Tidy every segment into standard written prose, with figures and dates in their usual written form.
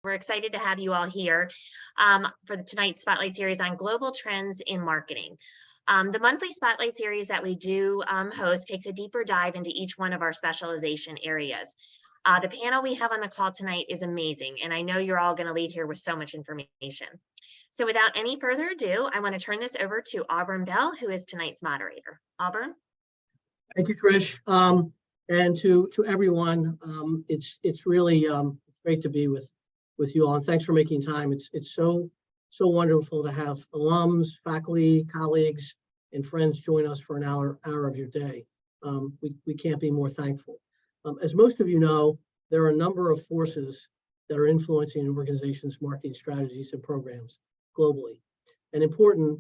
We're excited to have you all here for tonight's Spotlight series on global trends in marketing. The monthly Spotlight series that we do host takes a deeper dive into each one of our specialization areas. The panel we have on the call tonight is amazing, and I know you're all going to leave here with so much information. So without any further ado, I want to turn this over to Auburn Bell, who is tonight's moderator. Auburn? Thank you, Trish. And to everyone, it's really great to be with you all, and thanks for making time. It's so wonderful to have alums, faculty, colleagues, and friends join us for an hour of your day. We can't be more thankful. As most of you know, there are a number of forces that are influencing an organization's marketing strategies and programs globally. And important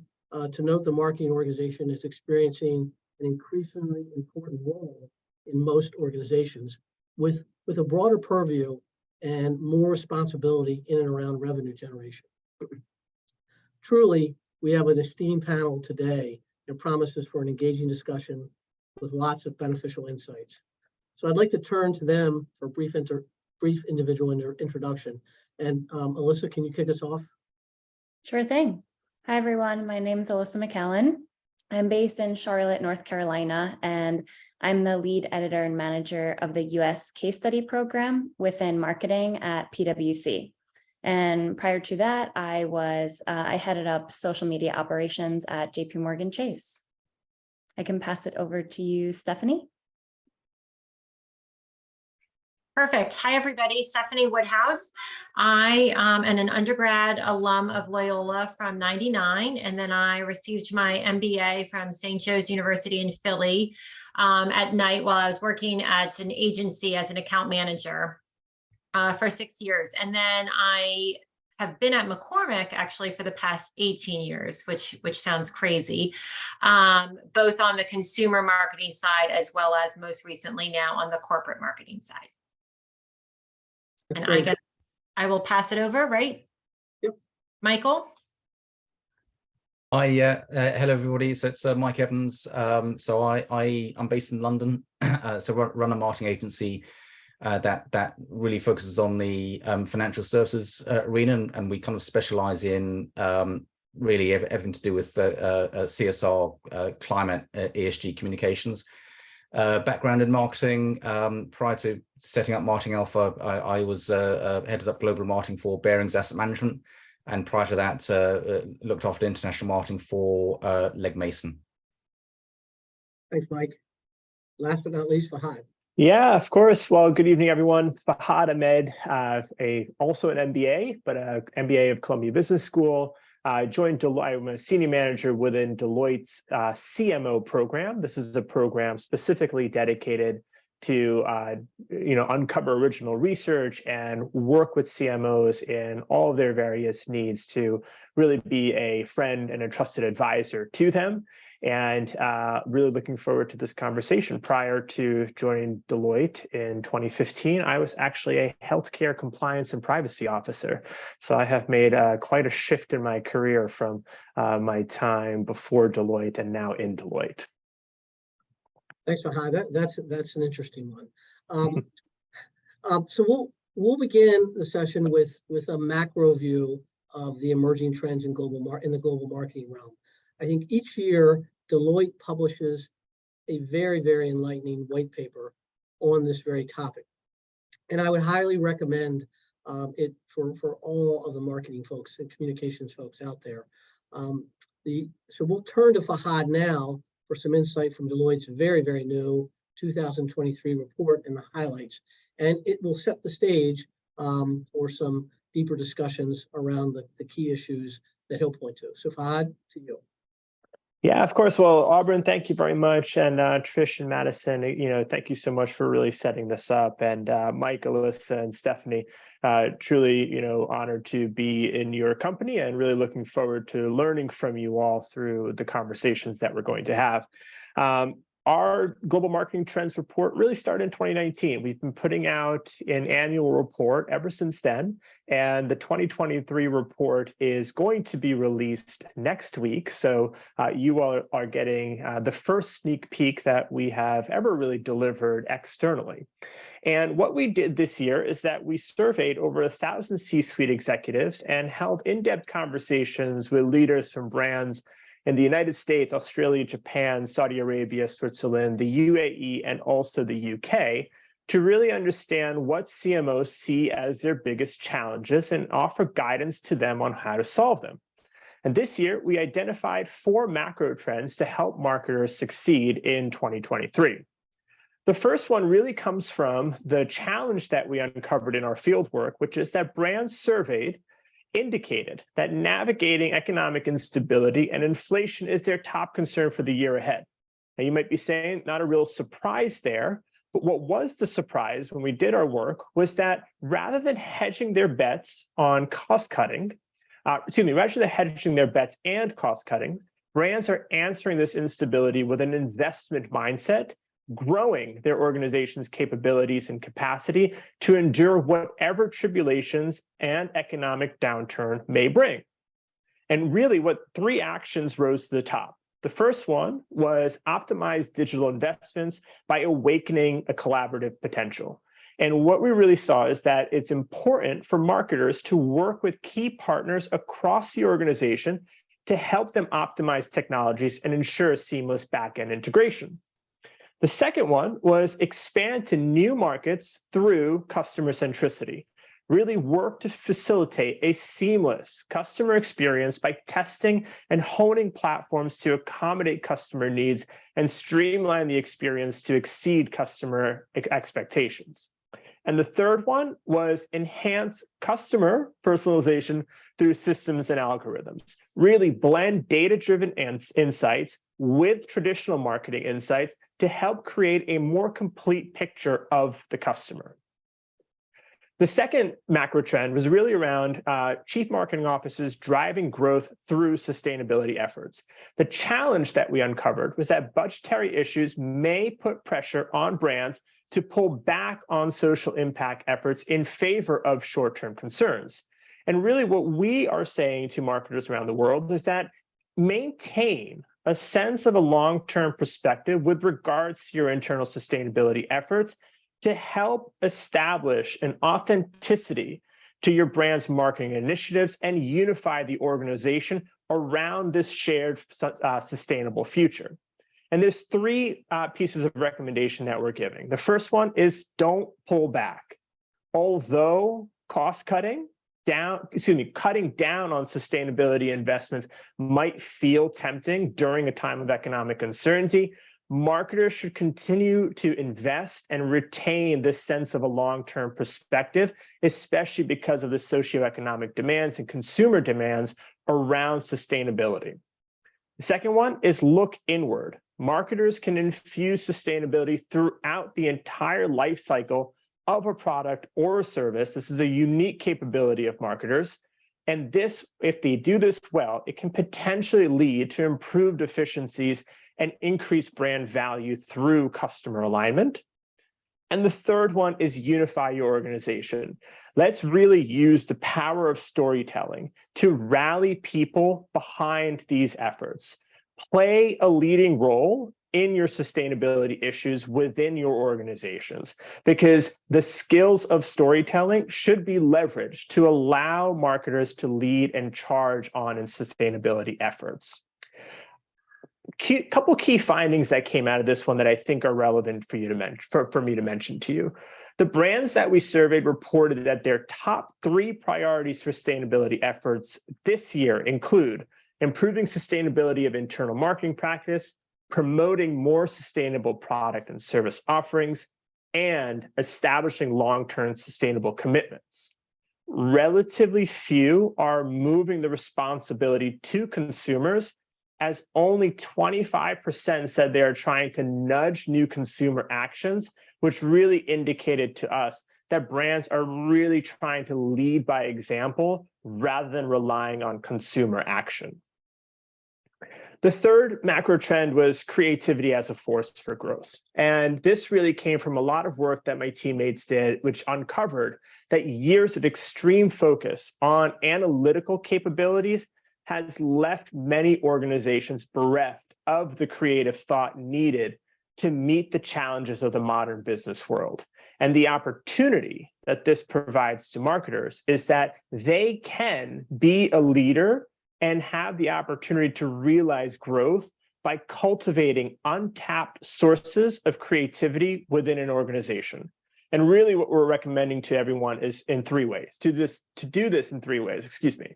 to note, the marketing organization is experiencing an increasingly important role in most organizations with a broader purview and more responsibility in and around revenue generation. Truly, we have an esteemed panel today and promises for an engaging discussion with lots of beneficial insights. So I'd like to turn to them for a brief individual introduction. And Alyssa, can you kick us off? Sure thing. Hi, everyone. My name is Alyssa McAllen. I'm based in Charlotte, North Carolina, and I'm the lead editor and manager of the US case study program within marketing at PwC. And prior to that, I headed up social media operations at JPMorgan Chase. I can pass it over to you, Stephanie. Perfect. Hi, everybody. Stephanie Woodhouse. I am an undergrad alum of Loyola from '99, and then I received my MBA from St. Joe's University in Philly at night while I was working at an agency as an account manager for 6 years. And then I have been at McCormick actually for the past 18 years, which sounds crazy, both on the consumer marketing side as well as most recently now on the corporate marketing side. And I guess I will pass it over, right? Yep. Michael? Hi, hello everybody. So it's Mike Evans. So I'm based in London. So run a marketing agency that really focuses on the financial services arena, and we kind of specialize in really everything to do with CSR, climate, ESG communications. Background in marketing. Prior to setting up Marketing Alpha, I was headed up global marketing for Barings Asset Management, and prior to that, looked after international marketing for Legg Mason. Thanks, Mike. Last but not least, Fahad. Yeah, of course. Well, good evening, everyone. Fahad Ahmed, also an MBA, but an MBA of Columbia Business School. Joined Deloitte. I'm a senior manager within Deloitte's CMO program. This is a program specifically dedicated to uncover original research and work with CMOs in all of their various needs to really be a friend and a trusted advisor to them. And really looking forward to this conversation. Prior to joining Deloitte in 2015, I was actually a healthcare compliance and privacy officer. So I have made quite a shift in my career from my time before Deloitte and now in Deloitte. Thanks, Fahad. That's an interesting one. So we'll begin the session with a macro view of the emerging trends in the global marketing realm. I think each year Deloitte publishes a very, very enlightening white paper on this very topic. And I would highly recommend it for all of the marketing folks and communications folks out there. So we'll turn to Fahad now for some insight from Deloitte's very, very new 2023 report and the highlights. And it will set the stage for some deeper discussions around the key issues that he'll point to. So Fahad, to you. Yeah, of course. Well, Auburn, thank you very much. And Trish and Madison, thank you so much for really setting this up. And Mike, Alyssa, and Stephanie, truly, honored to be in your company and really looking forward to learning from you all through the conversations that we're going to have. Our Global Marketing Trends report really started in 2019. We've been putting out an annual report ever since then, and the 2023 report is going to be released next week. So you all are getting the first sneak peek that we have ever really delivered externally. And what we did this year is that we surveyed over 1,000 C-suite executives and held in-depth conversations with leaders from brands in the United States, Australia, Japan, Saudi Arabia, Switzerland, the UAE, and also the UK to really understand what CMOs see as their biggest challenges and offer guidance to them on how to solve them. And this year, we identified 4 macro trends to help marketers succeed in 2023. The first one really comes from the challenge that we uncovered in our fieldwork, which is that brands surveyed indicated that navigating economic instability and inflation is their top concern for the year ahead. Now, you might be saying, not a real surprise there, but what was the surprise when we did our work was that rather than hedging their bets on cost cutting, rather than hedging their bets and cost cutting, brands are answering this instability with an investment mindset, growing their organization's capabilities and capacity to endure whatever tribulations and economic downturn may bring. And really, what 3 actions rose to the top. The first one was optimize digital investments by awakening a collaborative potential. And what we really saw is that it's important for marketers to work with key partners across the organization to help them optimize technologies and ensure seamless back-end integration. The second one was expand to new markets through customer centricity. Really work to facilitate a seamless customer experience by testing and honing platforms to accommodate customer needs and streamline the experience to exceed customer expectations. And the third one was enhance customer personalization through systems and algorithms. Really blend data-driven insights with traditional marketing insights to help create a more complete picture of the customer. The second macro trend was really around chief marketing officers driving growth through sustainability efforts. The challenge that we uncovered was that budgetary issues may put pressure on brands to pull back on social impact efforts in favor of short-term concerns. And really what we are saying to marketers around the world is that maintain a sense of a long-term perspective with regards to your internal sustainability efforts to help establish an authenticity to your brand's marketing initiatives and unify the organization around this shared sustainable future. And there's 3 pieces of recommendation that we're giving. The first one is don't pull back. Although cutting down on sustainability investments might feel tempting during a time of economic uncertainty, marketers should continue to invest and retain this sense of a long-term perspective, especially because of the socioeconomic demands and consumer demands around sustainability. The second one is look inward. Marketers can infuse sustainability throughout the entire life cycle of a product or a service. This is a unique capability of marketers. And this, if they do this well, it can potentially lead to improved efficiencies and increased brand value through customer alignment. And the third one is unify your organization. Let's really use the power of storytelling to rally people behind these efforts. Play a leading role in your sustainability issues within your organizations, because the skills of storytelling should be leveraged to allow marketers to lead and charge on in sustainability efforts. Couple key findings that came out of this one that I think are relevant for you to mention, for me to mention to you. The brands that we surveyed reported that their top 3 priorities for sustainability efforts this year include improving sustainability of internal marketing practice, promoting more sustainable product and service offerings, and establishing long-term sustainable commitments. Relatively few are moving the responsibility to consumers, as only 25% said they are trying to nudge new consumer actions, which really indicated to us that brands are really trying to lead by example rather than relying on consumer action. The third macro trend was creativity as a force for growth. And this really came from a lot of work that my teammates did, which uncovered that years of extreme focus on analytical capabilities has left many organizations bereft of the creative thought needed to meet the challenges of the modern business world. And the opportunity that this provides to marketers is that they can be a leader and have the opportunity to realize growth by cultivating untapped sources of creativity within an organization. And really what we're recommending to everyone is in three ways, to do this in three ways, excuse me.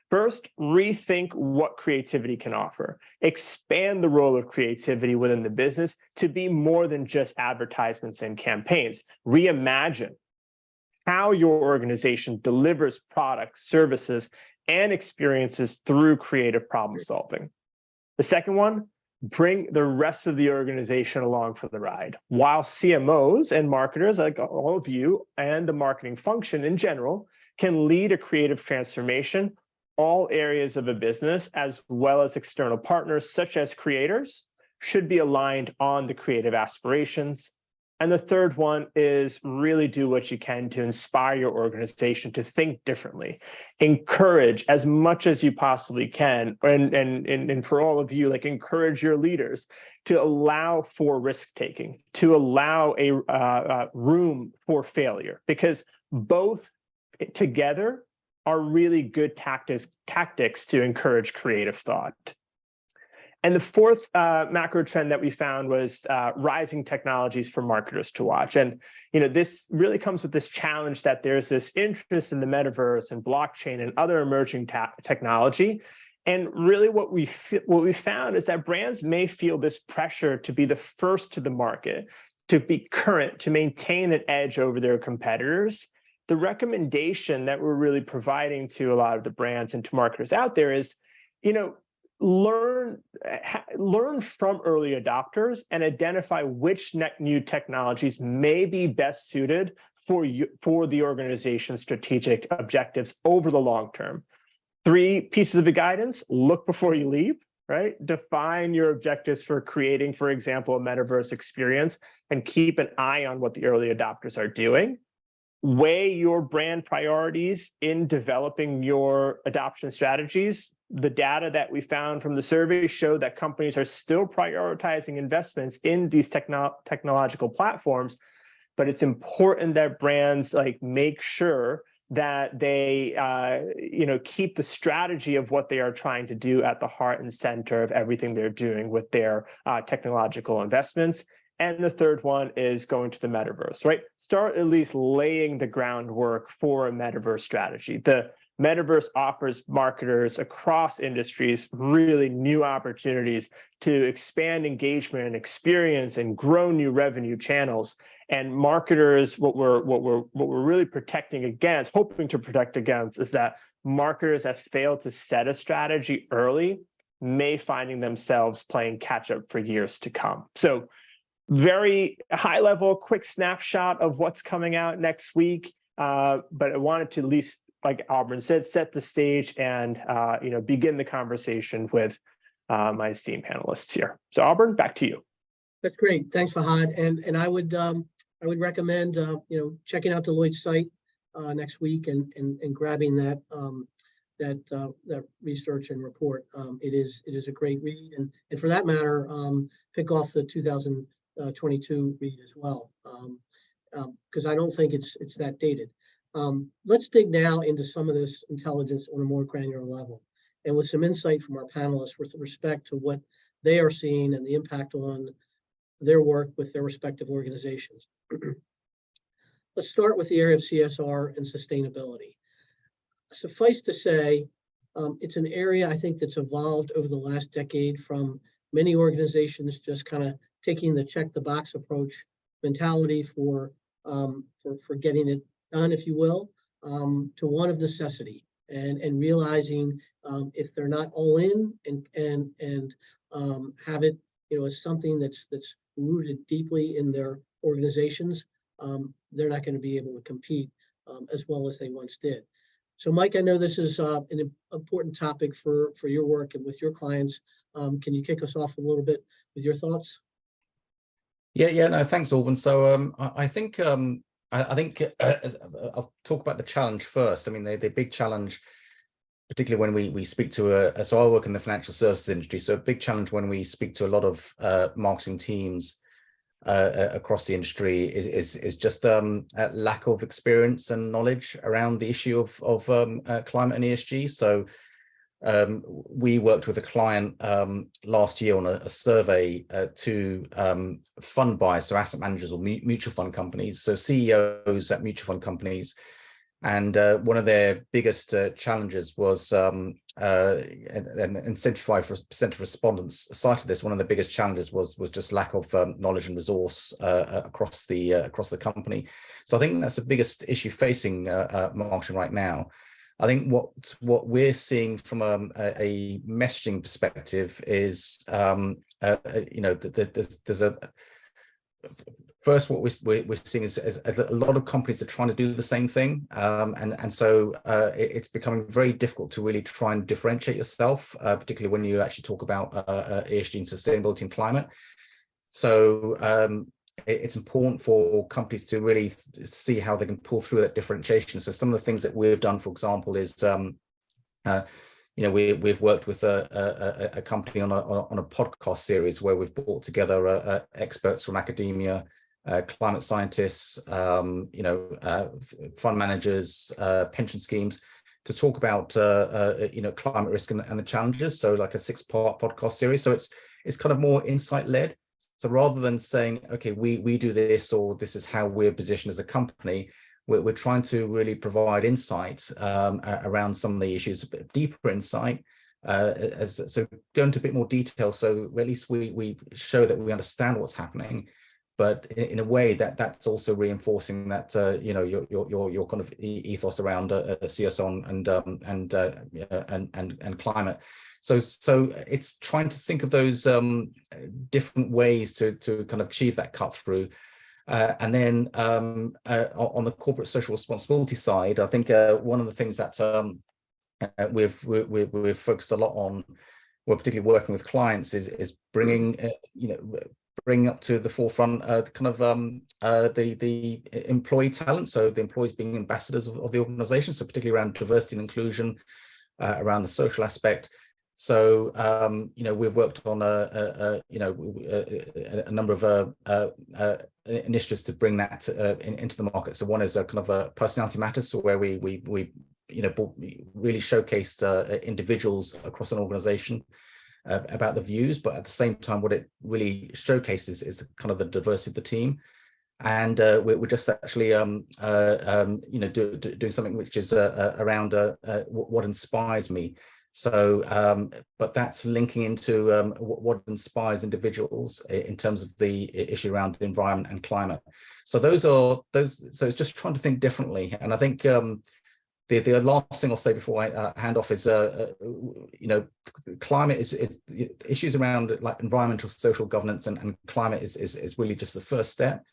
First, rethink what creativity can offer. Expand the role of creativity within the business to be more than just advertisements and campaigns. Reimagine how your organization delivers products, services, and experiences through creative problem solving. The second one, bring the rest of the organization along for the ride. While CMOs and marketers, like all of you, and the marketing function in general, can lead a creative transformation, all areas of a business, as well as external partners, such as creators, should be aligned on the creative aspirations. And the third one is really do what you can to inspire your organization to think differently. Encourage as much as you possibly can, and for all of you, like encourage your leaders to allow for risk taking, to allow a room for failure, because both together are really good tactics to encourage creative thought. And the fourth macro trend that we found was rising technologies for marketers to watch. And this really comes with this challenge that there's this interest in the metaverse and blockchain and other emerging technology. And really what we found is that brands may feel this pressure to be the first to the market, to be current, to maintain an edge over their competitors. The recommendation that we're really providing to a lot of the brands and to marketers out there is, learn from early adopters and identify which new technologies may be best suited for the organization's strategic objectives over the long term. 3 pieces of guidance: look before you leave, right? Define your objectives for creating, for example, a metaverse experience, and keep an eye on what the early adopters are doing. Weigh your brand priorities in developing your adoption strategies. The data that we found from the survey show that companies are still prioritizing investments in these technological platforms, but it's important that brands make sure that they keep the strategy of what they are trying to do at the heart and center of everything they're doing with their technological investments. And the third one is going to the metaverse, right? Start at least laying the groundwork for a metaverse strategy. The metaverse offers marketers across industries really new opportunities to expand engagement and experience and grow new revenue channels. And marketers, what we're really protecting against, hoping to protect against, is that marketers that fail to set a strategy early may finding themselves playing catch up for years to come. So very high level, quick snapshot of what's coming out next week. But I wanted to at least, like Auburn said, set the stage and begin the conversation with my esteemed panelists here. So Auburn, back to you. That's great. Thanks, Fahad. And I would recommend checking out Deloitte's site next week and grabbing that that research and report. It is a great read, and for that matter, pick off the 2022 read as well, because I don't think it's that dated. Let's dig now into some of this intelligence on a more granular level, and with some insight from our panelists with respect to what they are seeing and the impact on their work with their respective organizations. Let's start with the area of CSR and sustainability. Suffice to say, it's an area I think that's evolved over the last decade from many organizations just kind of taking the check the box approach mentality for getting it done, if you will, to one of necessity and realizing if they're not all in and have it as something that's rooted deeply in their organizations, they're not going to be able to compete as well as they once did. So Mike, I know this is an important topic for your work and with your clients. Can you kick us off a little bit with your thoughts? Yeah, no, thanks, Auburn. So I think I'll talk about the challenge first. I mean, the big challenge, particularly when we speak to so I work in the financial services industry, so a big challenge when we speak to a lot of marketing teams across the industry is just a lack of experience and knowledge around the issue of climate and ESG. So we worked with a client last year on a survey to fund buyers, so asset managers or mutual fund companies, so CEOs at mutual fund companies. And one of their biggest challenges was, and 75% of respondents cited this. One of the biggest challenges was just lack of knowledge and resource across the company. So I think that's the biggest issue facing marketing right now. I think what we're seeing from a messaging perspective is, there's a first, what we're seeing is a lot of companies are trying to do the same thing, and so it's becoming very difficult to really try and differentiate yourself, particularly when you actually talk about ESG and sustainability and climate. So it's important for companies to really see how they can pull through that differentiation. So some of the things that we've done, for example, is we've worked with a company on a podcast series where we've brought together experts from academia, climate scientists, fund managers, pension schemes, to talk about climate risk and the challenges. So like a 6-part podcast series. So it's kind of more insight led. So rather than saying, okay, we do this, or this is how we're positioned as a company, we're trying to really provide insight around some of the issues, a bit deeper insight. So go into a bit more detail, so at least we show that we understand what's happening, but in a way that's also reinforcing that your kind of ethos around CSR and climate. So it's trying to think of those different ways to kind of achieve that cut through. And then on the corporate social responsibility side, I think one of the things that we've focused a lot on, we're particularly working with clients, is bringing up to the forefront the employee talent, so the employees being ambassadors of the organization, so particularly around diversity and inclusion, around the social aspect. So we've worked on a number of initiatives to bring that into the market. So one is a kind of a personality matters, so where we really showcased individuals across an organization about the views, but at the same time, what it really showcases is kind of the diversity of the team. And we're just actually doing something which is around what inspires me. So, but that's linking into what inspires individuals in terms of the issue around the environment and climate. So so it's just trying to think differently. And I think the last thing I'll say before I hand off is, climate is issues around like environmental, social governance and climate is really just the first step.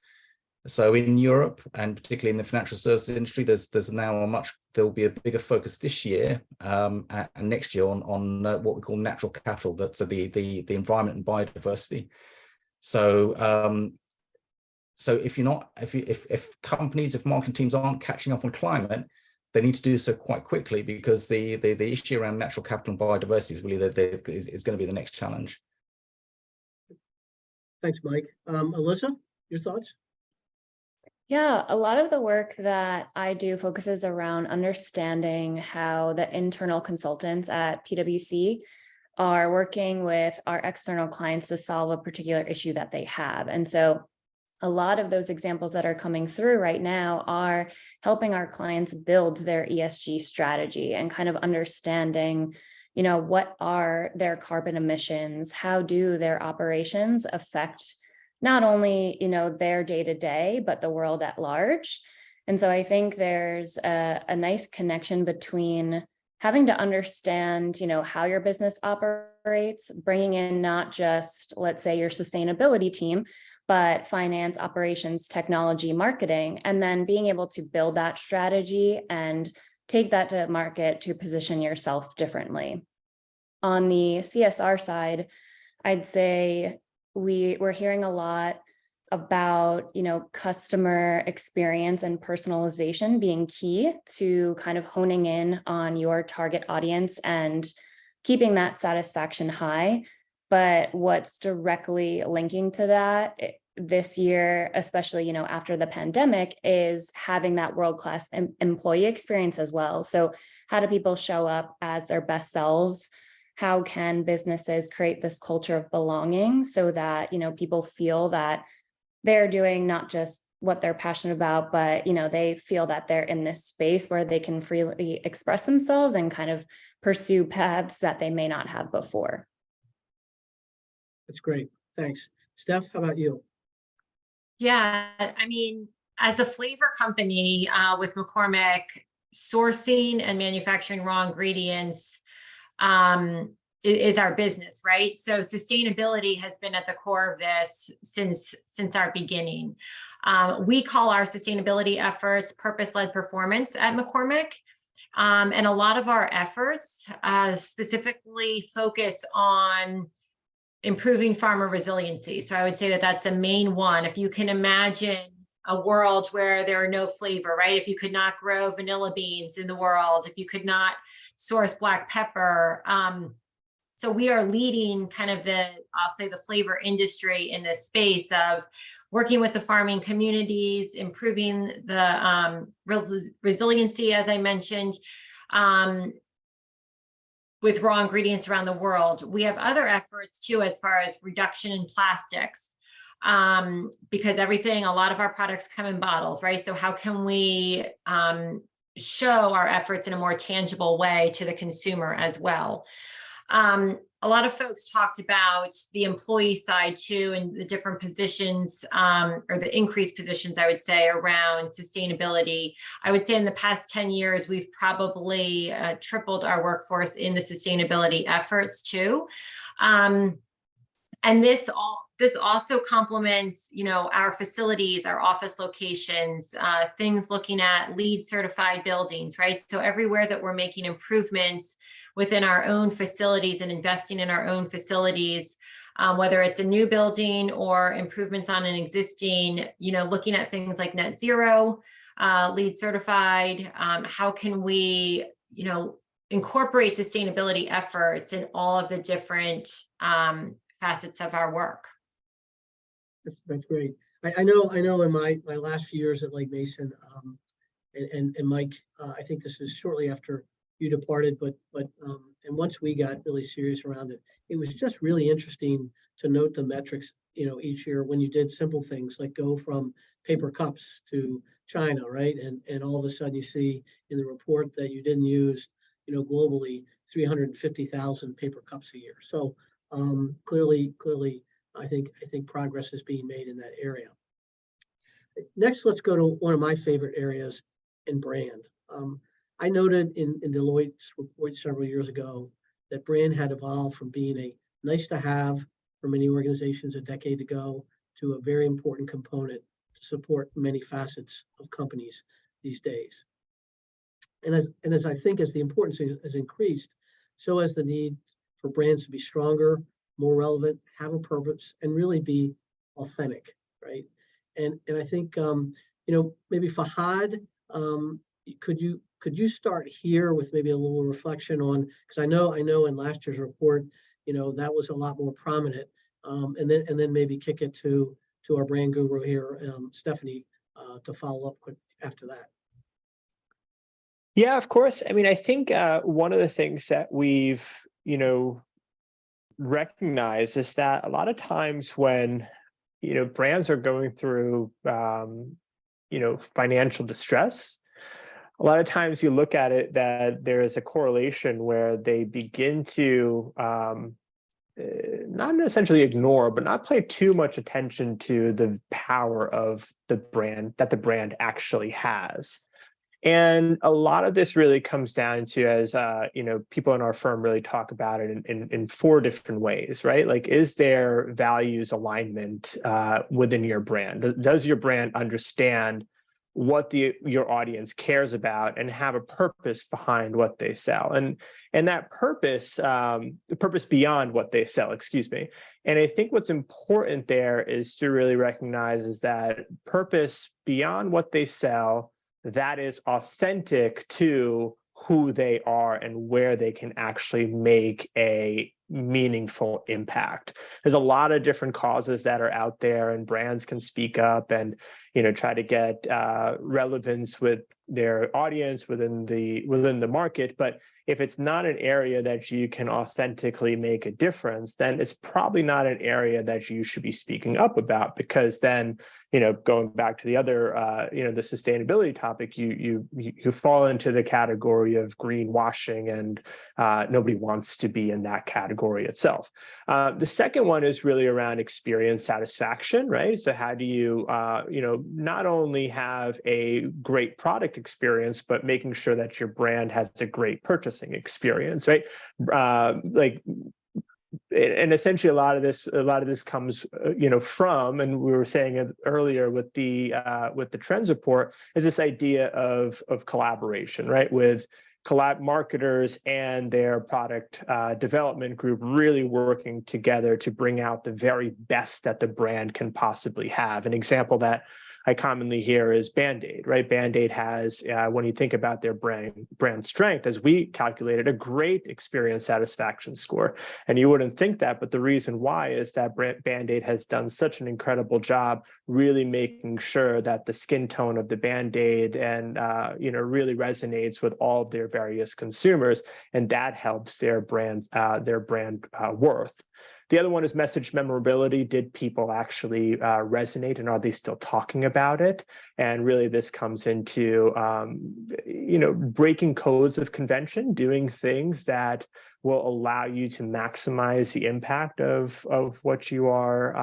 So in Europe, and particularly in the financial services industry, there's now there'll be a bigger focus this year and next year on what we call natural capital, so the environment and biodiversity. So if marketing teams aren't catching up on climate, they need to do so quite quickly, because the issue around natural capital and biodiversity is really is going to be the next challenge. Thanks, Mike. Alyssa, your thoughts? Yeah, a lot of the work that I do focuses around understanding how the internal consultants at PwC are working with our external clients to solve a particular issue that they have. And so a lot of those examples that are coming through right now are helping our clients build their ESG strategy and kind of understanding, what are their carbon emissions? How do their operations affect not only, their day-to-day, but the world at large? And so I think there's a nice connection between having to understand, how your business operates, bringing in not just, let's say, your sustainability team, but finance, operations, technology, marketing, and then being able to build that strategy and take that to market to position yourself differently. On the CSR side, I'd say we're hearing a lot about, customer experience and personalization being key to kind of honing in on your target audience and keeping that satisfaction high. But what's directly linking to that this year, especially, after the pandemic, is having that world-class employee experience as well. So how do people show up as their best selves? How can businesses create this culture of belonging so that, people feel that they're doing not just what they're passionate about, but, they feel that they're in this space where they can freely express themselves and kind of pursue paths that they may not have before. That's great. Thanks. Steph, how about you? Yeah, I mean, as a flavor company with McCormick, sourcing and manufacturing raw ingredients is our business, right? So sustainability has been at the core of this since our beginning. We call our sustainability efforts purpose-led performance at McCormick. And a lot of our efforts specifically focus on improving farmer resiliency. So I would say that that's the main one. If you can imagine a world where there are no flavor, right? If you could not grow vanilla beans in the world, if you could not source black pepper. So we are leading kind of I'll say the flavor industry in this space of working with the farming communities, improving the resiliency, as I mentioned, with raw ingredients around the world. We have other efforts too, as far as reduction in plastics, because a lot of our products come in bottles, right? So how can we show our efforts in a more tangible way to the consumer as well? A lot of folks talked about the employee side too, and the different positions or the increased positions, I would say, around sustainability. I would say in the past 10 years, we've probably tripled our workforce in the sustainability efforts too. And this also complements, our facilities, our office locations, things looking at LEED certified buildings, right? So everywhere that we're making improvements within our own facilities and investing in our own facilities, whether it's a new building or improvements on an existing, looking at things like net zero, LEED certified, how can we, incorporate sustainability efforts in all of the different facets of our work. That's great. I know in my last few years at Legg Mason, and Mike, I think this is shortly after you departed, but and once we got really serious around it, it was just really interesting to note the metrics, each year when you did simple things like go from paper cups to China, right? And all of a sudden you see in the report that you didn't use, globally 350,000 paper cups a year. So clearly, I think progress is being made in that area. Next, let's go to one of my favorite areas in brand. I noted in Deloitte's report several years ago that brand had evolved from being a nice to have for many organizations a decade ago to a very important component to support many facets of companies these days. And as I think as the importance has increased, so has the need for brands to be stronger, more relevant, have a purpose, and really be authentic, right? And I think maybe Fahad, could you start here with maybe a little reflection on, because I know in last year's report, that was a lot more prominent, and then maybe kick it to our brand guru here, Stephanie, to follow up quick after that. Yeah, of course. I mean, I think one of the things that we've, recognized is that a lot of times when, brands are going through, financial distress, a lot of times you look at it that there is a correlation where they begin to not essentially ignore, but not pay too much attention to the power of the brand that the brand actually has. And a lot of this really comes down to, as people in our firm really talk about it in four different ways, right? Like, is there values alignment within your brand? Does your brand understand what your audience cares about and have a purpose behind what they sell, and that purpose, purpose beyond what they sell, excuse me. And I think what's important there is to really recognize is that purpose beyond what they sell, that is authentic to who they are and where they can actually make a meaningful impact. There's a lot of different causes that are out there, and brands can speak up and, try to get relevance with their audience within the market. But if it's not an area that you can authentically make a difference, then it's probably not an area that you should be speaking up about, because then, going back to the other, the sustainability topic, you fall into the category of greenwashing, and nobody wants to be in that category itself. The second one is really around experience satisfaction, right? So how do you, not only have a great product experience, but making sure that your brand has a great purchasing experience, right? And essentially a lot of this comes from, and we were saying it earlier with the trends report, is this idea of collaboration, right, with marketers and their product development group really working together to bring out the very best that the brand can possibly have. An example that I commonly hear is Band-Aid, right? Band-Aid has, when you think about their brand strength, as we calculated, a great experience satisfaction score. And you wouldn't think that, but the reason why is that Band-Aid has done such an incredible job really making sure that the skin tone of the Band-Aid and, really resonates with all of their various consumers, and that helps their brand worth. The other one is message memorability. Did people actually resonate, and are they still talking about it? And really this comes into, breaking codes of convention, doing things that will allow you to maximize the impact of what you are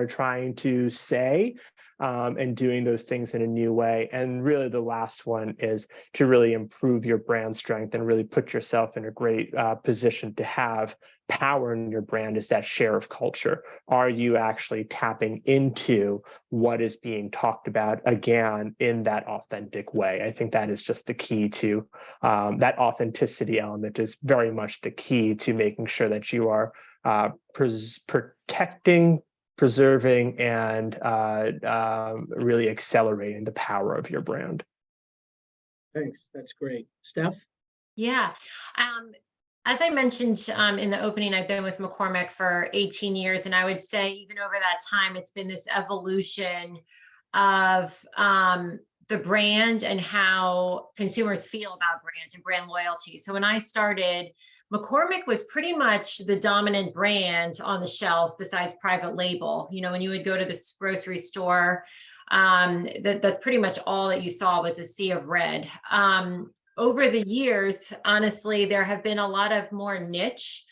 trying to say, and doing those things in a new way. And really the last one is to really improve your brand strength and really put yourself in a great position to have power in your brand, is that share of culture. Are you actually tapping into what is being talked about, again, in that authentic way? I think that is just the key to that authenticity element is very much the key to making sure that you are protecting, preserving, and really accelerating the power of your brand. Thanks. That's great. Steph? Yeah. As I mentioned in the opening, I've been with McCormick for 18 years, and I would say even over that time, it's been this evolution of the brand and how consumers feel about brands and brand loyalty. So when I started, McCormick was pretty much the dominant brand on the shelves besides private label. When you would go to the grocery store, that's pretty much all that you saw was a sea of red. Over the years, honestly, there have been a lot of more niche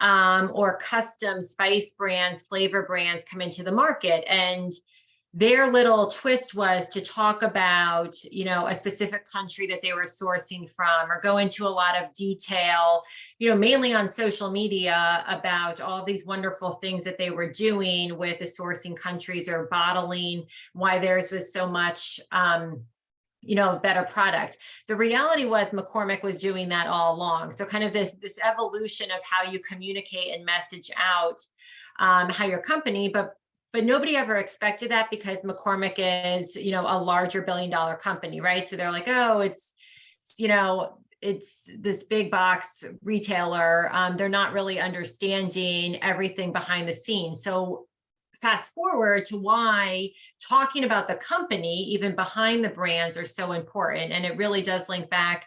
or custom spice brands, flavor brands come into the market, and their little twist was to talk about, a specific country that they were sourcing from, or go into a lot of detail, mainly on social media about all these wonderful things that they were doing with the sourcing countries or bottling, why theirs was so much better product. The reality was McCormick was doing that all along. So kind of this evolution of how you communicate and message out how your company, but nobody ever expected that, because McCormick is, a larger billion-dollar company, right? So they're like, oh, it's this big box retailer. They're not really understanding everything behind the scenes. So fast forward to why talking about the company, even behind the brands, are so important. And it really does link back,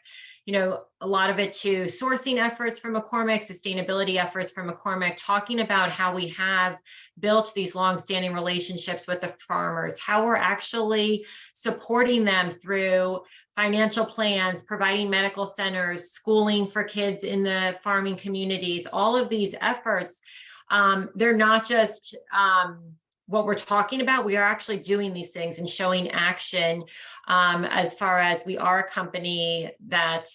a lot of it to sourcing efforts from McCormick, sustainability efforts from McCormick, talking about how we have built these longstanding relationships with the farmers, how we're actually supporting them through financial plans, providing medical centers, schooling for kids in the farming communities. All of these efforts, they're not just what we're talking about. We are actually doing these things and showing action, as far as we are a company that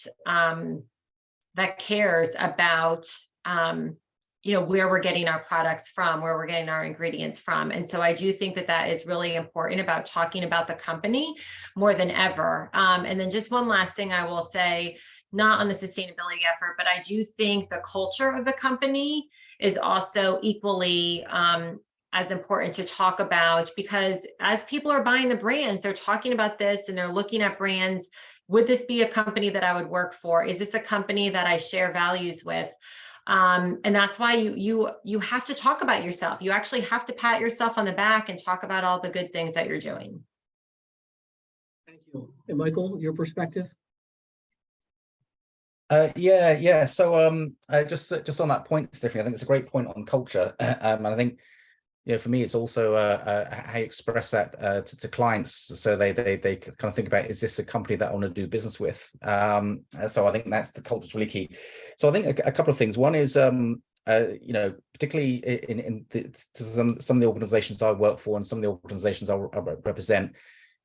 cares about where we're getting our products from, where we're getting our ingredients from. And so I do think that is really important about talking about the company more than ever. And then just one last thing I will say, not on the sustainability effort, but I do think the culture of the company is also equally as important to talk about, because as people are buying the brands, they're talking about this and they're looking at brands. Would this be a company that I would work for? Is this a company that I share values with? And that's why you have to talk about yourself. You actually have to pat yourself on the back and talk about all the good things that you're doing. Thank you. And Michael, your perspective? Yeah. So just on that point, Stephanie, I think it's a great point on culture. And I think, for me, it's also how you express that to clients, so they kind of think about, is this a company that I want to do business with? So I think that's the culture is really key. So I think a couple of things. One is, particularly to some of the organizations I work for and some of the organizations I represent,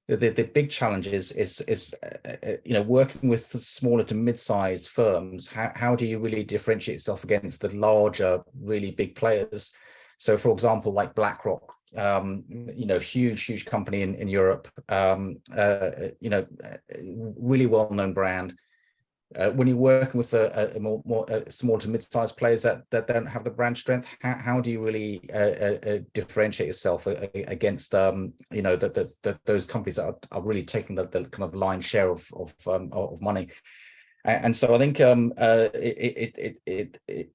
the big challenge is working with smaller to mid-sized firms. How do you really differentiate yourself against the larger, really big players? So, for example, like BlackRock, huge company in Europe, really well-known brand. When you're working with a more small to mid-sized players that don't have the brand strength, how do you really differentiate yourself against those companies that are really taking the kind of lion's share of money? And so I think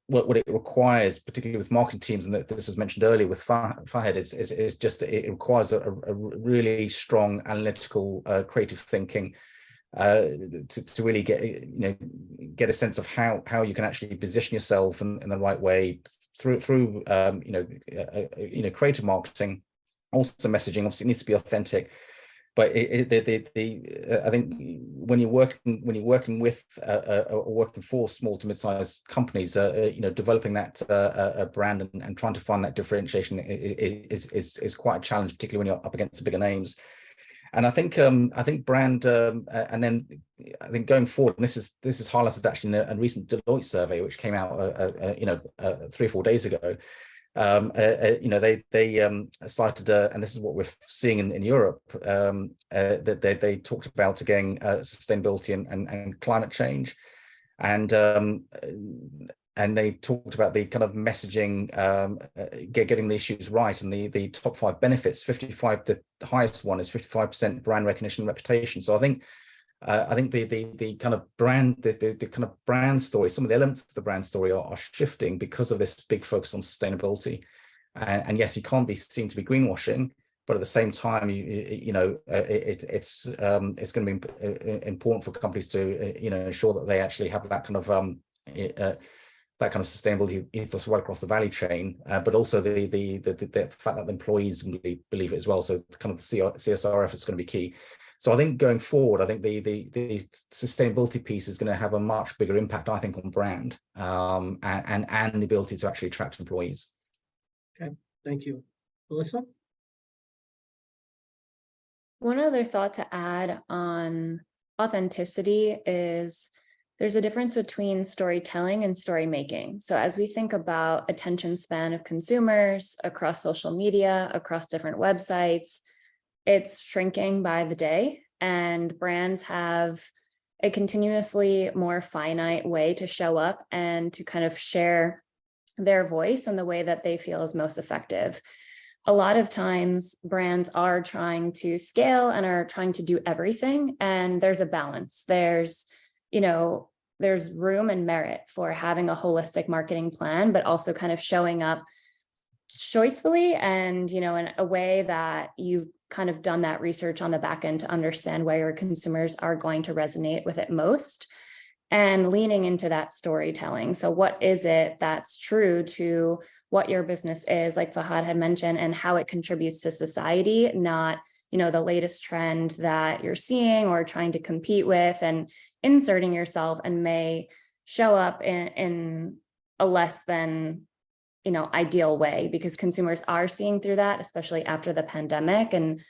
what it requires, particularly with marketing teams, and that this was mentioned earlier with Fahed, is just it requires a really strong analytical, creative thinking to really get a sense of how you can actually position yourself in the right way through creative marketing. Also, messaging obviously needs to be authentic. But I think when you're working with or working for small to mid-sized companies, developing that brand and trying to find that differentiation is quite a challenge, particularly when you're up against the bigger names. And I think brand, and then I think going forward, and this is highlighted actually in a recent Deloitte survey which came out 3 or 4 days ago. They cited, and this is what we're seeing in Europe, that they talked about again sustainability and climate change, and they talked about the kind of messaging, getting the issues right, and the top 5 benefits. 55, the highest one is 55% brand recognition and reputation. So I think the kind of brand, the kind of brand story, some of the elements of the brand story are shifting because of this big focus on sustainability. And yes, you can't be seen to be greenwashing, but at the same time, it's going to be important for companies to ensure that they actually have that kind of sustainability ethos right across the value chain, but also the fact that the employees really believe it as well. So kind of the CSR effort is going to be key. So I think going forward, I think the sustainability piece is going to have a much bigger impact, I think, on brand and the ability to actually attract employees. Okay, thank you. Melissa? One other thought to add on authenticity is there's a difference between storytelling and story making. So as we think about attention span of consumers across social media, across different websites, it's shrinking by the day, and brands have a continuously more finite way to show up and to kind of share their voice in the way that they feel is most effective. A lot of times brands are trying to scale and are trying to do everything, and there's a balance. There's room and merit for having a holistic marketing plan, but also kind of showing up choicefully and, in a way that you've kind of done that research on the back end to understand where your consumers are going to resonate with it most, and leaning into that storytelling. So what is it that's true to what your business is, like Fahad had mentioned, and how it contributes to society, not, the latest trend that you're seeing or trying to compete with, and inserting yourself and may show up in a less than ideal way, because consumers are seeing through that, especially after the pandemic, and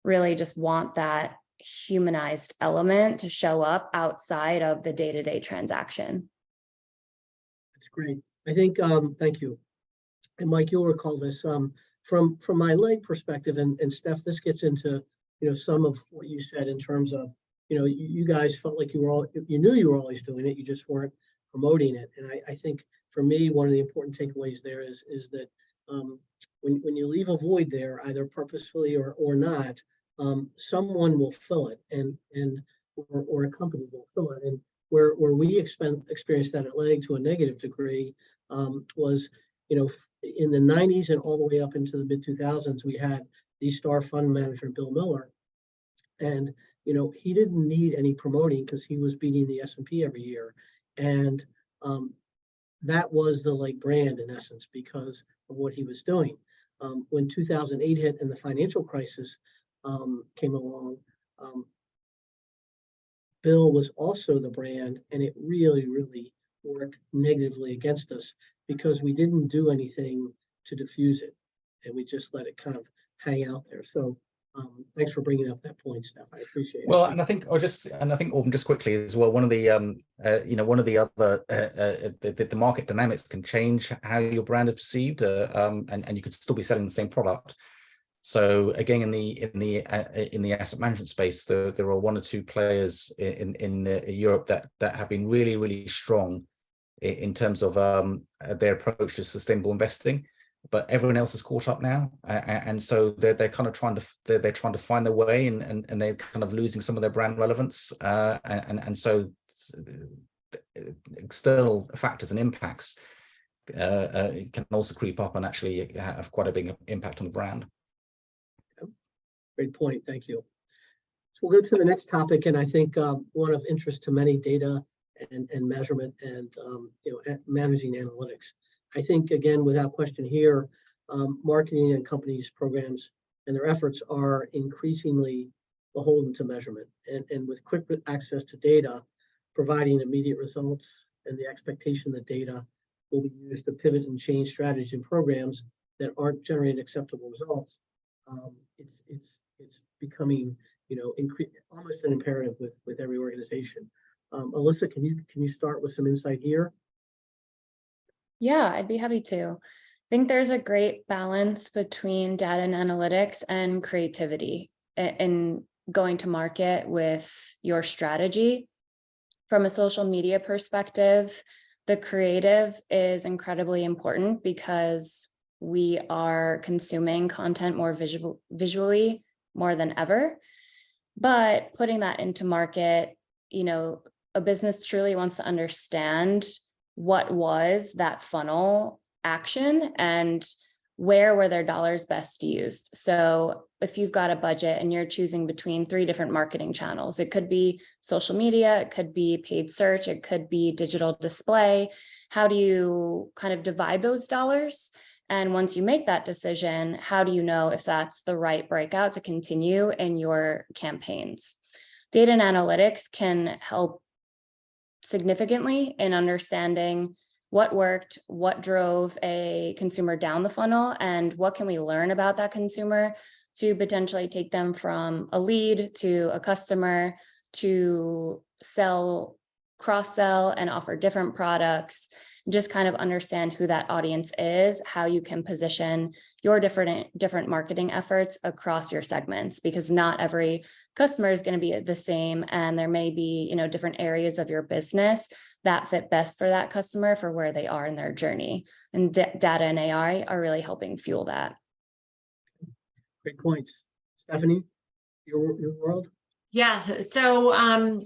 really just want that humanized element to show up outside of the day-to-day transaction. That's great. I think, thank you. And Mike, you'll recall this from my leg perspective, and Steph, this gets into, some of what you said in terms of, you guys felt like you knew you were always doing it, you just weren't promoting it. And I think for me, one of the important takeaways there is that when you leave a void there, either purposefully or not, someone will fill it, or a company will fill it. And where we experience that at Leg to a negative degree, was, you know, in the 90s and all the way up into the mid 2000s, we had the star fund manager, Bill Miller. And, you know, he didn't need any promoting because he was beating the S&P every year. And that was the like brand in essence because of what he was doing. When 2008 hit and the financial crisis came along, Bill was also the brand, and it really, really worked negatively against us because we didn't do anything to diffuse it, and we just let it kind of hang out there. So thanks for bringing up that point, Steph. I appreciate it. Well, and I think Auburn, just quickly as well, one of the one of the other the market dynamics can change how your brand is perceived, and you could still be selling the same product. So again, in the asset management space, there are one or two players in Europe that have been really, really strong in terms of their approach to sustainable investing. But everyone else is caught up now, and so they're kind of trying to find their way, and they're kind of losing some of their brand relevance, and so external factors and impacts can also creep up and actually have quite a big impact on the brand. Great point, thank you. So we'll go to the next topic, and I think one of interest to many, data and measurement and you know, managing analytics. I think, again, without question here, marketing and companies' programs and their efforts are increasingly beholden to measurement. And with quick access to data, providing immediate results and the expectation that data will be used to pivot and change strategies and programs that aren't generating acceptable results, it's becoming, you know, almost an imperative with every organization. Alyssa, can you start with some insight here? Yeah, I'd be happy to. I think there's a great balance between data and analytics and creativity in going to market with your strategy. From a social media perspective, the creative is incredibly important because we are consuming content more visually more than ever. But putting that into market, you know, a business truly wants to understand what was that funnel action and where were their dollars best used. So if you've got a budget and you're choosing between 3 different marketing channels, it could be social media, it could be paid search, it could be digital display. How do you kind of divide those dollars? And once you make that decision, how do you know if that's the right breakout to continue in your campaigns? Data and analytics can help significantly in understanding what worked, what drove a consumer down the funnel, and what can we learn about that consumer to potentially take them from a lead to a customer to sell, cross-sell, and offer different products. Just kind of understand who that audience is, how you can position your different marketing efforts across your segments, because not every customer is going to be the same, and there may be, you know, different areas of your business that fit best for that customer for where they are in their journey. And data and AI are really helping fuel that. Great points. Stephanie, your world? Yeah, so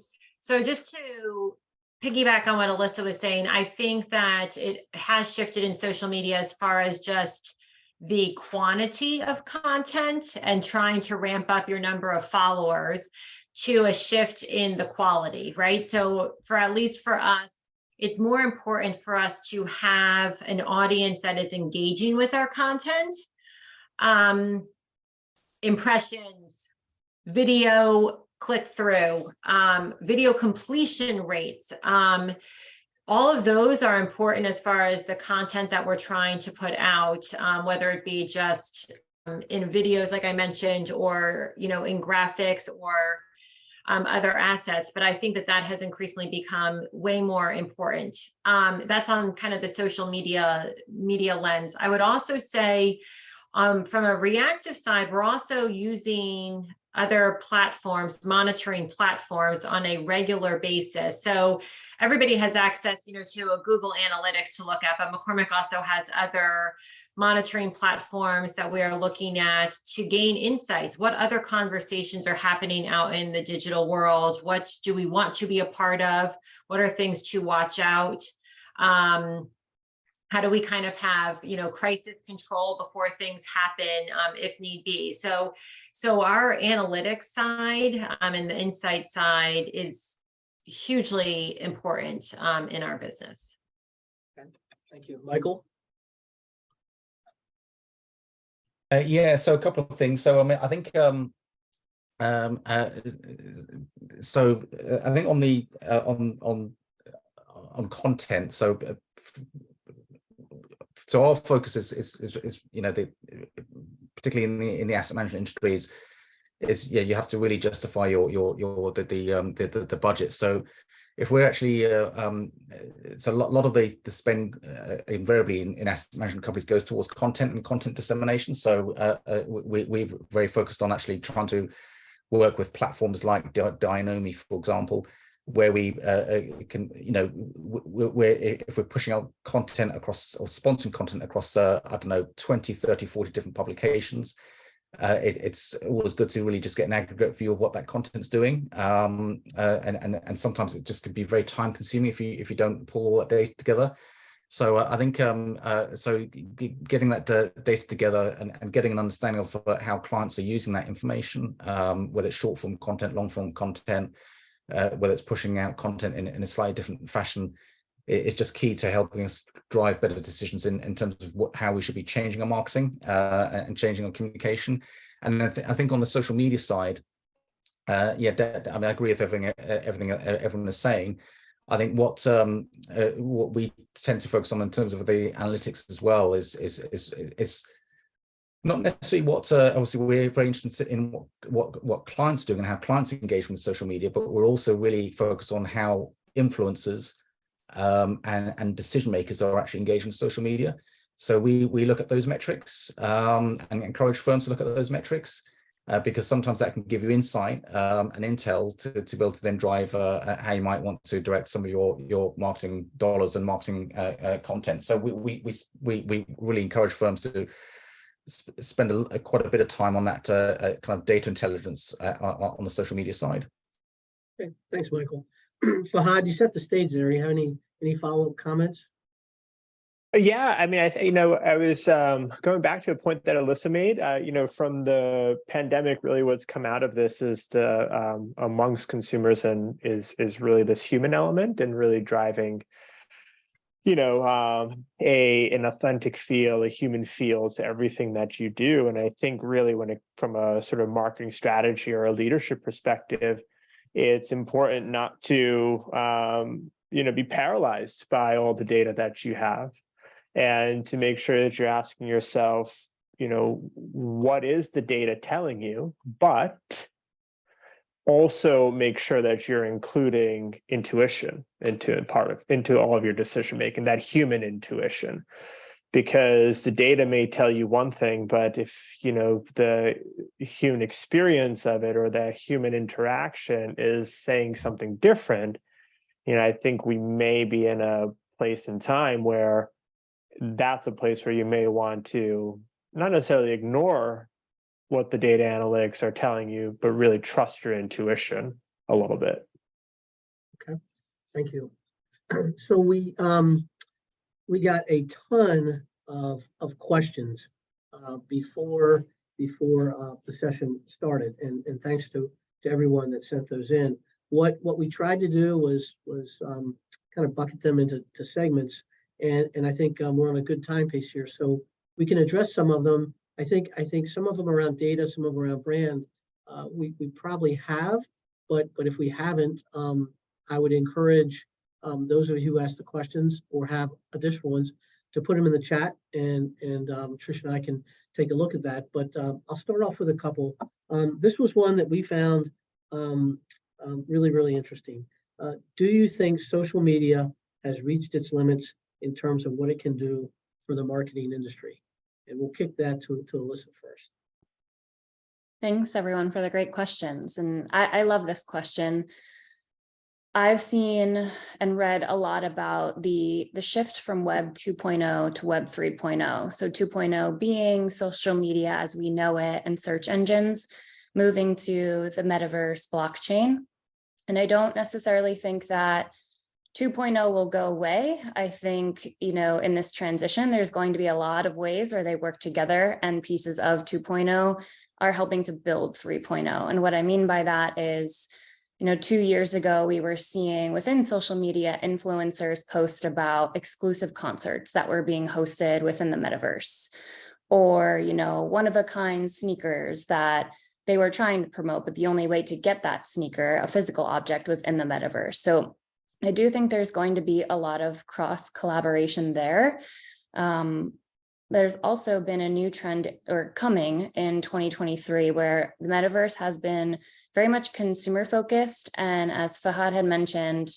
just to piggyback on what Alyssa was saying, I think that it has shifted in social media as far as just the quantity of content and trying to ramp up your number of followers to a shift in the quality, right? So at least for us, it's more important for us to have an audience that is engaging with our content. Impressions, video click-through, video completion rates, all of those are important as far as the content that we're trying to put out, whether it be just in videos, like I mentioned, or, you know, in graphics or other assets. But I think that has increasingly become way more important. That's on kind of the social media lens. I would also say from a reactive side, we're also using other platforms, monitoring platforms on a regular basis. So everybody has access, you know, to a Google Analytics to look at, but McCormick also has other monitoring platforms that we are looking at to gain insights. What other conversations are happening out in the digital world? What do we want to be a part of? What are things to watch out? how do we kind of have, crisis control before things happen, if need be? So our analytics side, and the insight side is hugely important, in our business. Thank you. Michael? Yeah, so a couple of things. So I mean, I think I think on the on content. So our focus is particularly in the asset management industry is you have to really justify the budget. So if we're actually so a lot of the spend invariably in asset management companies goes towards content and content dissemination. So we're very focused on actually trying to work with platforms like Dinomi, for example, where we can, if we're pushing out content across or sponsoring content across, 20, 30, 40 different publications, it's always good to really just get an aggregate view of what that content's doing. And sometimes it just could be very time consuming if you don't pull all that data together. So I think getting that data together and getting an understanding of how clients are using that information, whether it's short form content, long form content, whether it's pushing out content in a slightly different fashion, it's just key to helping us drive better decisions in terms of how we should be changing our marketing and changing our communication. And I think on the social media side, I mean, I agree with everything everyone is saying. I think what we tend to focus on in terms of the analytics as well is not necessarily what obviously we're very interested in what clients are doing and how clients engage with social media, but we're also really focused on how influencers and decision makers are actually engaging with social media. So we look at those metrics and encourage firms to look at those metrics because sometimes that can give you insight and intel to be able to then drive how you might want to direct some of your marketing dollars and marketing content. So we really encourage firms to spend quite a bit of time on that kind of data intelligence on the social media side. Okay, thanks, Michael. Fahad, you set the stage there. You have any follow-up comments? Yeah, I mean, I was going back to a point that Alyssa made. From the pandemic, really, what's come out of this is the amongst consumers and is really this human element and really driving, an authentic feel, a human feel to everything that you do. And I think really from a sort of marketing strategy or a leadership perspective, it's important not to, be paralyzed by all the data that you have and to make sure that you're asking yourself, what is the data telling you, but also make sure that you're including intuition into all of your decision making, that human intuition, because the data may tell you one thing, but if the human experience of it or the human interaction is saying something different, I think we may be in a place in time where that's a place where you may want to not necessarily ignore what the data analytics are telling you, but really trust your intuition a little bit. Okay, thank you. So we got a ton of questions before the session started, and thanks to everyone that sent those in. What we tried to do was kind of bucket them into segments, and I think we're on a good time pace here, so we can address some of them. I think some of them around data, some of them around brand, we probably have, but if we haven't, I would encourage those of you who asked the questions or have additional ones to put them in the chat, and Tricia and I can take a look at that. But I'll start off with a couple. This was one that we found really, really interesting. Do you think social media has reached its limits in terms of what it can do for the marketing industry? And we'll kick that to Alyssa first. Thanks everyone for the great questions. And I love this question. I've seen and read a lot about the shift from Web 2.0 to Web 3.0. So 2.0 being social media as we know it and search engines, moving to the metaverse blockchain. And I don't necessarily think that 2.0 will go away. I think, in this transition, there's going to be a lot of ways where they work together, and pieces of 2.0 are helping to build 3.0. And what I mean by that is, 2 years ago, we were seeing within social media influencers post about exclusive concerts that were being hosted within the metaverse, or, one-of-a-kind sneakers that they were trying to promote, but the only way to get that sneaker, a physical object, was in the metaverse. So I do think there's going to be a lot of cross collaboration there. There's also been a new trend coming in 2023 where the metaverse has been very much consumer focused. And as Fahad had mentioned,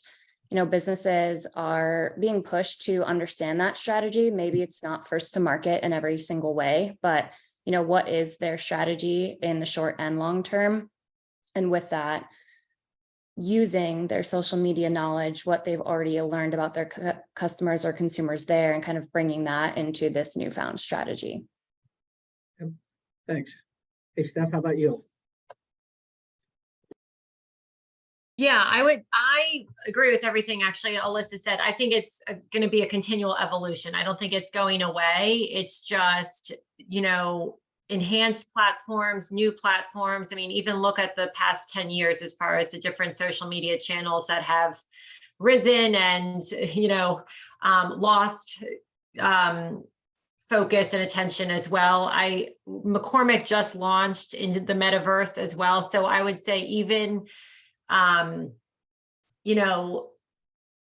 businesses are being pushed to understand that strategy. Maybe it's not first to market in every single way, but what is their strategy in the short and long term? And with that, using their social media knowledge, what they've already learned about their customers or consumers there, and kind of bringing that into this newfound strategy. Thanks. Hey, Steph, how about you? Yeah, I agree with everything actually Alyssa said. I think it's going to be a continual evolution. I don't think it's going away. It's just, enhanced platforms, new platforms. I mean, even look at the past 10 years as far as the different social media channels that have risen and, lost focus and attention as well. McCormick just launched into the metaverse as well. So I would say even,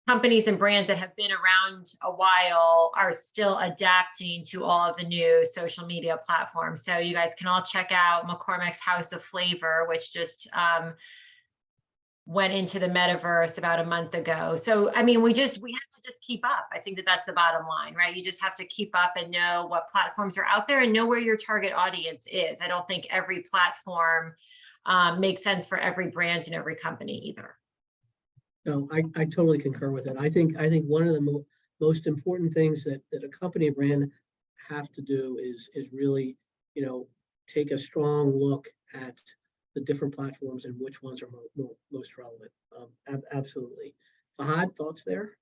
companies and brands that have been around a while are still adapting to all of the new social media platforms. So you guys can all check out McCormick's House of Flavor, which just went into the metaverse about a month ago. So, I mean, we have to just keep up. I think that's the bottom line, right? You just have to keep up and know what platforms are out there and know where your target audience is. I don't think every platform makes sense for every brand and every company either. No, I totally concur with it. I think one of the most important things that a company and brand have to do is really, take a strong look at the different platforms and which ones are most relevant. Absolutely. Fahad, thoughts there?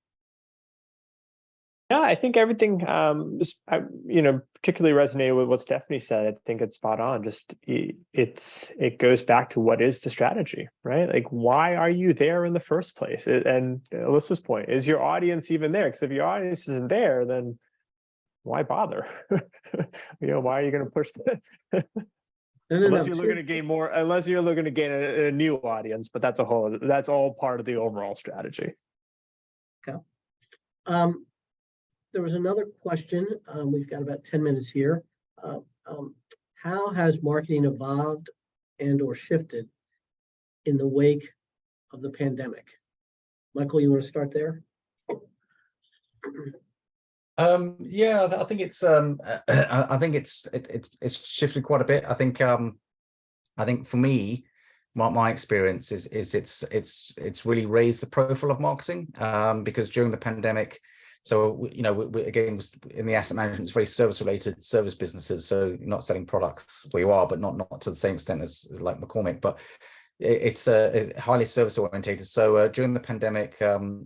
Yeah, I think everything, particularly resonated with what Stephanie said. I think it's spot on. Just it goes back to what is the strategy, right? Like, why are you there in the first place? And Alyssa's point, is your audience even there? Because if your audience isn't there, then why bother? Why are you going to push that? Unless you're looking to gain more, unless you're looking to gain a new audience, but that's all part of the overall strategy. Okay. There was another question. We've got about 10 minutes here. How has marketing evolved and or shifted in the wake of the pandemic? Michael, you want to start there? Yeah, I think it's it's shifted quite a bit. I think for me, my experience is it's really raised the profile of marketing, because during the pandemic, so we again in the asset management, it's very service related, service businesses. So you're not selling products, well you are, but not to the same extent as like McCormick, but it's highly service orientated. So during the pandemic, the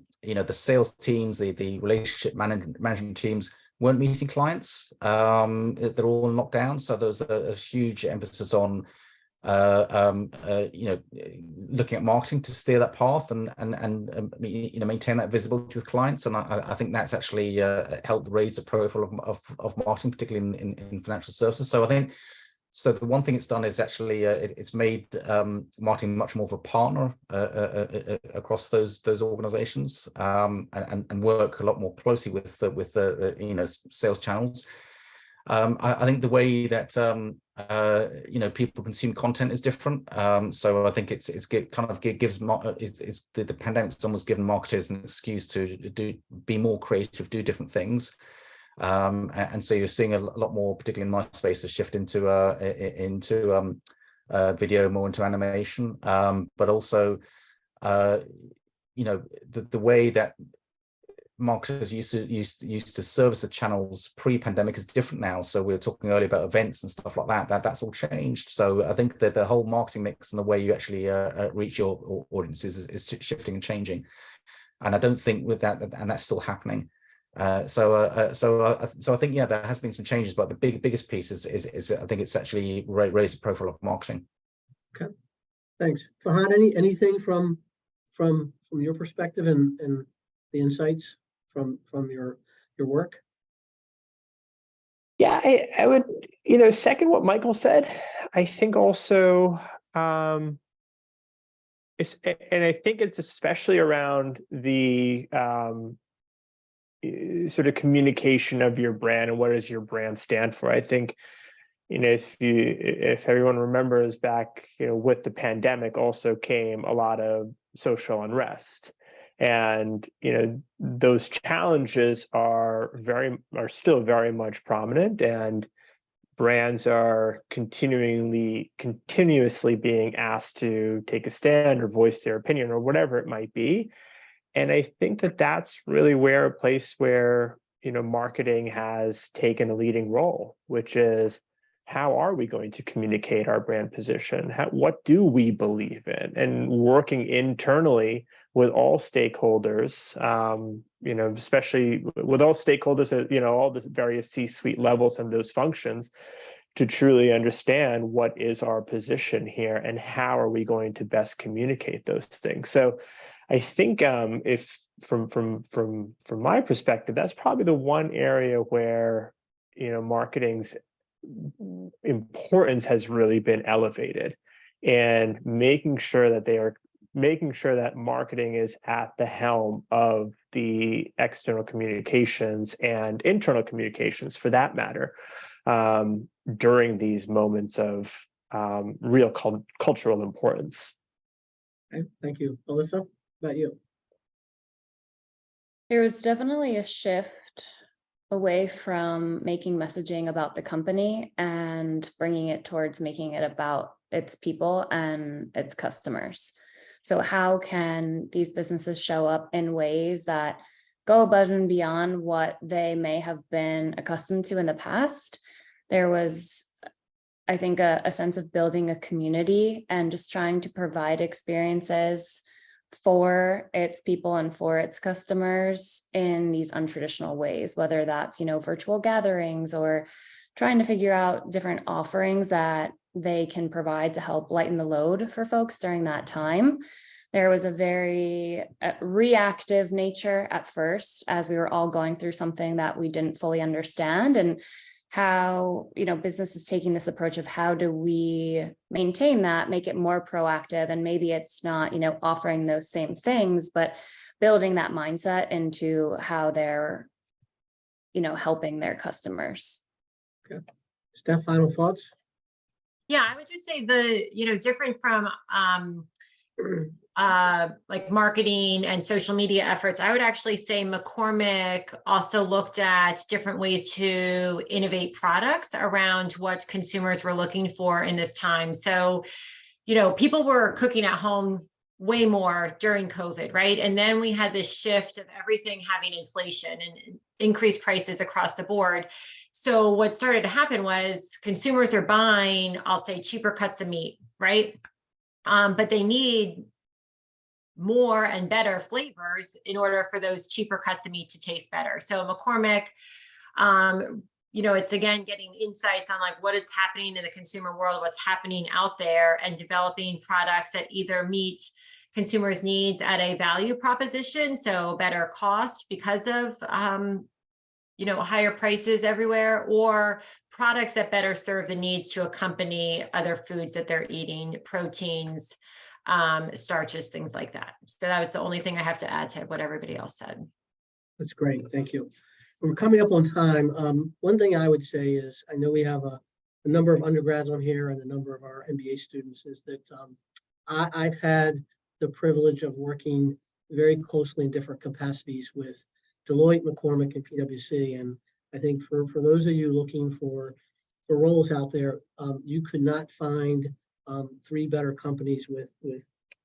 sales teams, the relationship management teams weren't meeting clients. They're all in lockdown, so there was a huge emphasis on looking at marketing to steer that path and maintain that visibility with clients. And I think that's actually helped raise the profile of marketing, particularly in financial services. So I think, so the one thing it's done is actually it's made marketing much more of a partner across those organizations, and work a lot more closely with the sales channels. I think the way that people consume content is different. So I think the pandemic's almost given marketers an excuse to be more creative, do different things. And so you're seeing a lot more, particularly in my space, a shift into video, more into animation, but also the way that marketers used to service the channels pre-pandemic is different now. So we were talking earlier about events and stuff like that. That's all changed. So I think that the whole marketing mix and the way you actually reach your audiences is shifting and changing. And I don't think with that, and that's still happening. So I think, yeah, there has been some changes, but the biggest piece is I think it's actually raised the profile of marketing. Okay, thanks. Fahad, anything from your perspective and the insights from your work? Yeah, I would, second what Michael said. I think also, and I think it's especially around the sort of communication of your brand and what does your brand stand for. I think, if everyone remembers back, with the pandemic also came a lot of social unrest. And, those challenges are still very much prominent, and brands are continuously being asked to take a stand or voice their opinion or whatever it might be. And I think that that's really a place where, marketing has taken a leading role, which is, how are we going to communicate our brand position? What do we believe in? And working internally with all stakeholders, especially with all stakeholders at, all the various C-suite levels and those functions, to truly understand what is our position here and how are we going to best communicate those things. So I think if from my perspective, that's probably the one area where, marketing's importance has really been elevated, and making sure that marketing is at the helm of the external communications and internal communications, for that matter, during these moments of real cultural importance. Okay, thank you. Melissa, how about you? There was definitely a shift away from making messaging about the company and bringing it towards making it about its people and its customers. So how can these businesses show up in ways that go above and beyond what they may have been accustomed to in the past? There was, I think, a sense of building a community and just trying to provide experiences for its people and for its customers in these untraditional ways, whether that's, virtual gatherings or trying to figure out different offerings that they can provide to help lighten the load for folks during that time. There was a very reactive nature at first, as we were all going through something that we didn't fully understand, and how, business is taking this approach of how do we maintain that, make it more proactive, and maybe it's not, offering those same things, but building that mindset into how they're, helping their customers. Okay. Steph, final thoughts? Yeah, I would just say different from like marketing and social media efforts, I would actually say McCormick also looked at different ways to innovate products around what consumers were looking for in this time. So, people were cooking at home way more during COVID, right? And then we had this shift of everything having inflation and increased prices across the board. So what started to happen was consumers are buying, I'll say, cheaper cuts of meat, right? But they need more and better flavors in order for those cheaper cuts of meat to taste better. So McCormick, it's again getting insights on like what is happening in the consumer world, what's happening out there, and developing products that either meet consumers' needs at a value proposition, so better cost because of higher prices everywhere, or products that better serve the needs to accompany other foods that they're eating, proteins, starches, things like that. So that was the only thing I have to add to what everybody else said. That's great. Thank you. We're coming up on time. One thing I would say is, I know we have a number of undergrads on here and a number of our MBA students, is that I've had the privilege of working very closely in different capacities with Deloitte, McCormick, and PwC. And I think for those of you looking for roles out there, you could not find three better companies with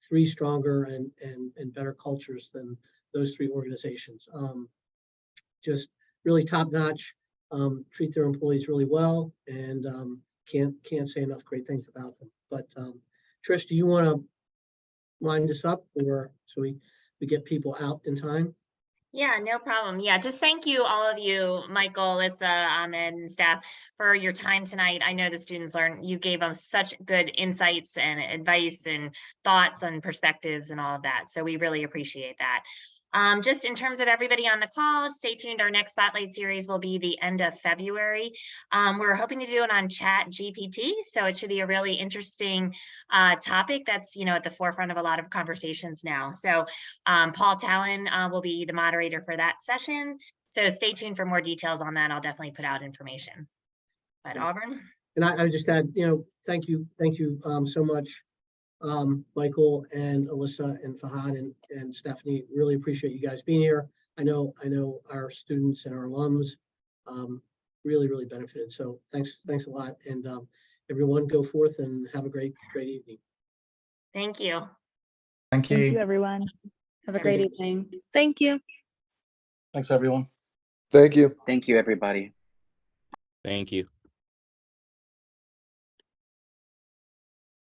three stronger and better cultures than those three organizations. Just really top notch, treat their employees really well, and can't say enough great things about them. But Trish, do you want to wind us up, or so we we get people out in time. Yeah, no problem. Yeah, just thank you, all of you, Michael, Alyssa, Ahmed, and staff for your time tonight. I know the students learned, you gave them such good insights and advice and thoughts and perspectives and all of that. So we really appreciate that. Just in terms of everybody on the call, stay tuned. Our next Spotlight series will be the end of February. We're hoping to do it on Chat GPT, so it should be a really interesting topic that's, you know, at the forefront of a lot of conversations now. So Paul Talon will be the moderator for that session. So stay tuned for more details on that. I'll definitely put out information. But Yeah. Auburn? And I would just add, you know, thank you so much, Michael and Alyssa and Fahad and Stephanie. Really appreciate you guys being here. I know our students and our alums really benefited. So thanks a lot. And everyone go forth and have a great evening. Thank you. Thank Thank you, you. everyone. Have a great Thank evening. Thank you. Thanks, everyone. Thank you. Thank you, everybody. Thank you.